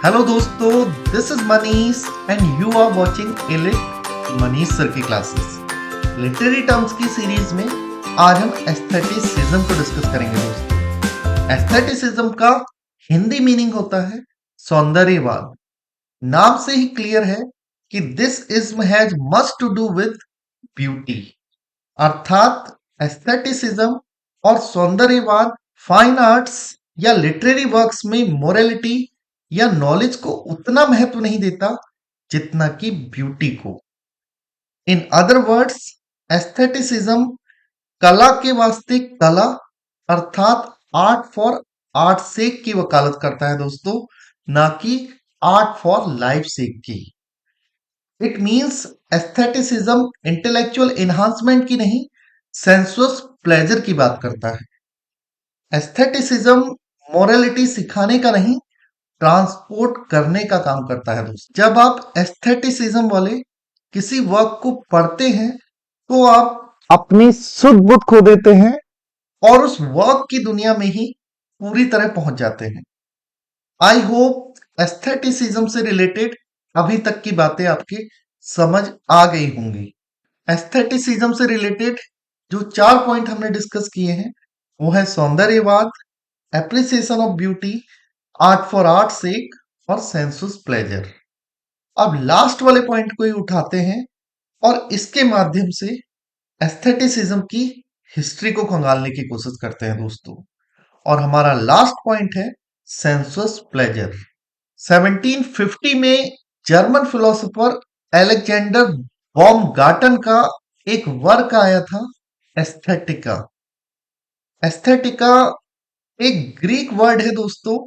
Hello दोस्तों, this is Manish and you are watching elite Manish sir की classes. Literary terms की series में आज हम एस्थेटिसिज्म को डिस्कस करेंगे दोस्तों। एस्थेटिसिज्म का हिंदी मीनिंग होता है सौंदर्यवाद। नाम से ही क्लियर है कि this ism has much to do with beauty, अर्थात एस्थेटिसिज्म और सौंदर्यवाद फाइन आर्ट्स या लिटरेरी वर्क्स में मोरालिटी या नॉलेज को उतना महत्व नहीं देता जितना कि ब्यूटी को। इन अदर वर्ड्स, एस्थेटिसिज्म कला के वास्ते कला अर्थात आर्ट फॉर आर्ट सेक की वकालत करता है दोस्तों, ना कि आर्ट फॉर लाइफ सेक की। It means aestheticism intellectual enhancement की नहीं, सेंसुअस प्लेजर की बात करता है। एस्थेटिसिज्म मोरालिटी सिखाने का नहीं, ट्रांसपोर्ट करने का काम करता है दोस्त। जब आप एस्थेटिसिज्म वाले किसी वर्क को पढ़ते हैं तो आप अपनी सुध बुध खो देते हैं और उस वर्क की दुनिया में ही पूरी तरह पहुंच जाते हैं। आई होप एस्थेटिसिज्म से रिलेटेड अभी तक की बातें आपके समझ आ गई होंगी। एस्थेटिसिज्म से रिलेटेड जो 4 पॉइंट हमने डिस्कस किए हैं वो है सौंदर्यवाद, appreciation of beauty, art for art sake और सेंसुस प्लेजर। अब लास्ट वाले पॉइंट को ही उठाते हैं और इसके माध्यम से एस्थेटिसिज्म की हिस्ट्री को खंगालने की कोशिश करते हैं दोस्तों। और हमारा लास्ट पॉइंट है सेंसुस प्लेजर। 1750 में जर्मन फिलोसोफर अलेक्जेंडर बॉमगार्टन का एक वर्क आया था एस्थेटिका। एस्थेटिका एक ग्रीक वर्ड है दोस्तों,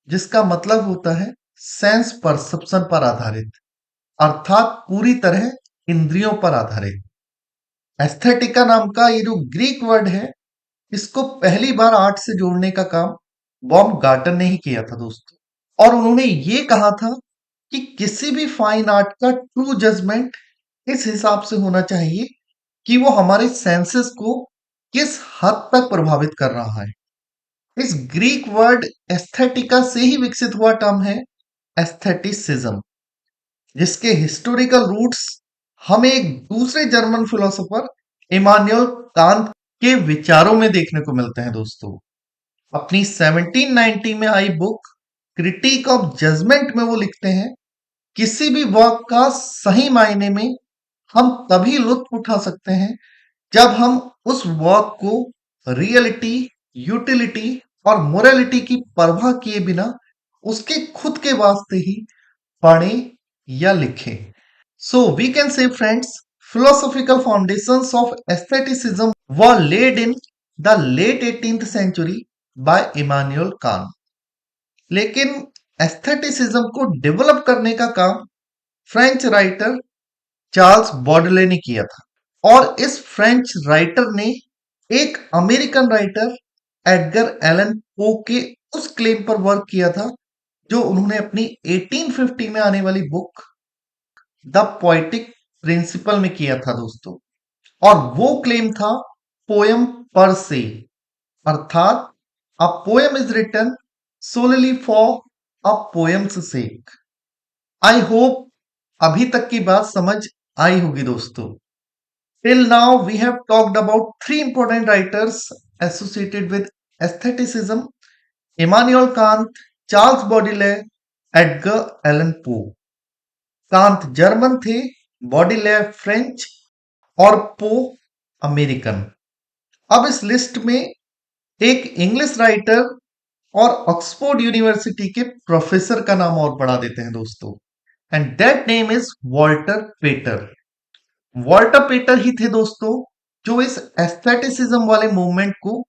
जिसका मतलब होता है सेंस परसेप्शन पर आधारित, अर्थात पूरी तरह इंद्रियों पर आधारित। एस्थेटिका नाम का ये जो ग्रीक वर्ड है, इसको पहली बार आर्ट से जोड़ने का काम बॉमगार्टन ने ही किया था दोस्तों। और उन्होंने ये कहा था कि किसी भी फाइन आर्ट का ट्रू जजमेंट इस हिसाब से होना चाहिए कि वो हमारे सेंसेस को किस हद तक प्रभावित कर रहा है। इस ग्रीक वर्ड एस्थेटिका से ही विकसित हुआ टर्म है एस्थेटिसिज्म, जिसके हिस्टोरिकल रूट्स हमें एक दूसरे जर्मन फिलोसोफर इमानुएल कांत के विचारों में देखने को मिलते हैं दोस्तों। अपनी 1790 में आई बुक क्रिटिक ऑफ जजमेंट में वो लिखते हैं, किसी भी वर्क का सही मायने में हम तभी लुत्फ उठा सकते हैं जब हम उस वर्क को रियलिटी, यूटिलिटी और मोरालिटी की परवाह किए बिना उसके खुद के वास्ते ही पढ़ें या लिखें। So we can say friends, philosophical foundations of aestheticism were laid in the late 18th century by Immanuel Kant. लेकिन एस्थेटिसिज्म को डेवलप करने का काम फ्रेंच राइटर चार्ल्स बॉडले ने किया था। और इस फ्रेंच राइटर ने एक American writer Edgar Allan Poe के उस क्लेम पर वर्क किया था जो उन्होंने अपनी 1850 में आने वाली बुक द पोएटिक प्रिंसिपल में किया था दोस्तों। और वो क्लेम था पोयम पर से, अर्थात a poem is written solely for a poem's sake. I hope अभी तक की बात समझ आई होगी दोस्तों। Till now, we have talked about 3 important writers associated with aestheticism: Immanuel Kant, Charles Baudelaire, Edgar Allan Poe. Kant German थे, बॉडिलेयर French और पो अमेरिकन। अब इस लिस्ट में एक इंग्लिश राइटर और ऑक्सफोर्ड यूनिवर्सिटी के प्रोफेसर का नाम और बढ़ा देते हैं दोस्तों, and that name is Walter Pater. Walter Pater ही थे दोस्तों जो इस एस्थेटिसिज्म वाले मूवमेंट को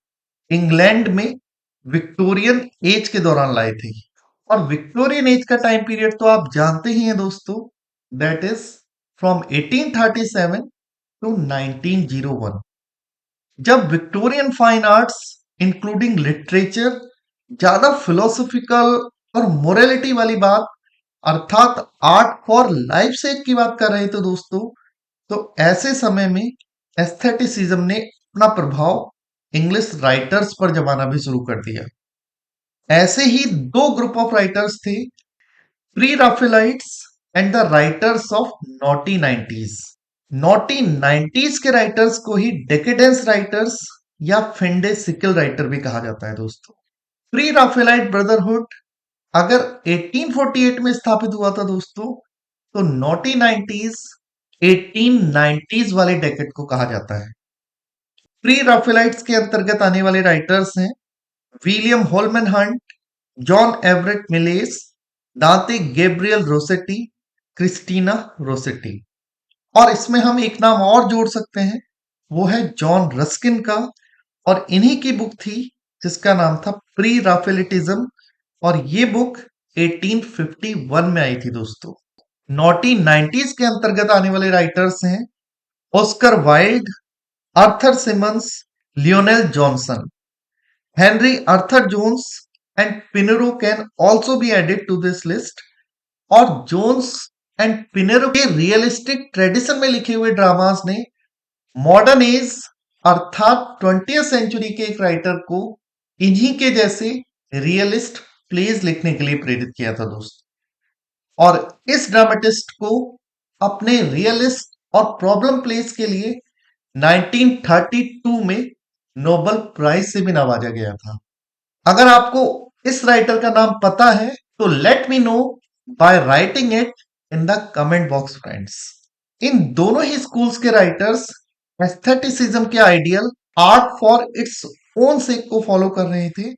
इंग्लैंड में विक्टोरियन एज के दौरान लाए थे। और विक्टोरियन एज का टाइम पीरियड तो आप जानते ही हैं दोस्तों, दैट इज फ्रॉम 1837 टू 1901। जब Victorian fine arts including literature ज्यादा फिलोसॉफिकल और मोरालिटी वाली बात अर्थात आर्ट फॉर लाइफ सेक की बात कर रहे थे दोस्तों, तो ऐसे समय में एस्थेटिसिज्म ने अपना प्रभाव इंग्लिश राइटर्स पर जमाना भी शुरू कर दिया। ऐसे ही 2 ग्रुप ऑफ राइटर्स थे Pre-Raphaelites and the writers of Naughty 90s. Naughty 90s के राइटर्स को ही डेकेडेंस राइटर्स या फिंडे सिकल राइटर भी कहा जाता है दोस्तों। प्री राफेलाइट ब्रदरहुड अगर 1848 में स्थापित हुआ था दोस्तों, तो नॉटी 90s 1890s वाले डेकेड को कहा जाता है। प्री राफेलाइट्स के अंतर्गत आने वाले राइटर्स हैं William Holman Hunt, John Everett malaise, दांते गैब्रियल रोसेटी, क्रिस्टीना रोसेटी। और इसमें हम एक नाम और जोड़ सकते हैं, वो है जॉन रस्किन का, और इन्हीं की बुक थी जिसका नाम था प्री राफेलिटिज्म, और ये बुक 1851 में आई थी दोस्तों। नॉटी 90s के अंतर्गत आने वाले राइटर्स हैं Oscar Wilde, Arthur Symons, Lionel Johnson, Henry Arthur Jones and Pinero can also be added to this list. और जोन्स एंड पिनेरो के रियलिस्टिक ट्रेडिशन में लिखे हुए ड्रामास ने मॉडर्न एज अर्थात 20th सेंचुरी के एक राइटर को इन्हीं के जैसे रियलिस्ट प्लेज लिखने के लिए प्रेरित किया था दोस्तों। और इस ड्रामेटिस्ट को अपने रियलिस्ट और प्रॉब्लम प्लेस के लिए 1932 में नोबेल प्राइज से भी नवाजा गया था। अगर आपको इस राइटर का नाम पता है तो let me know by writing it in the comment box friends. इन दोनों ही स्कूल्स के राइटर्स एस्थेटिसिज्म के ideal art for its own sake को फॉलो कर रहे थे,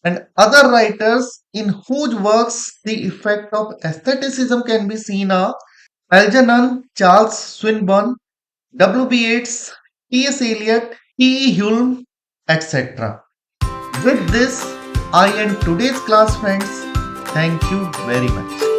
and other writers in whose works the effect of aestheticism can be seen are Algernon, Charles Swinburne, W.B. Yeats, T.S. Eliot, T.E. Hulme, etc. With this, I end today's class, friends. Thank you very much.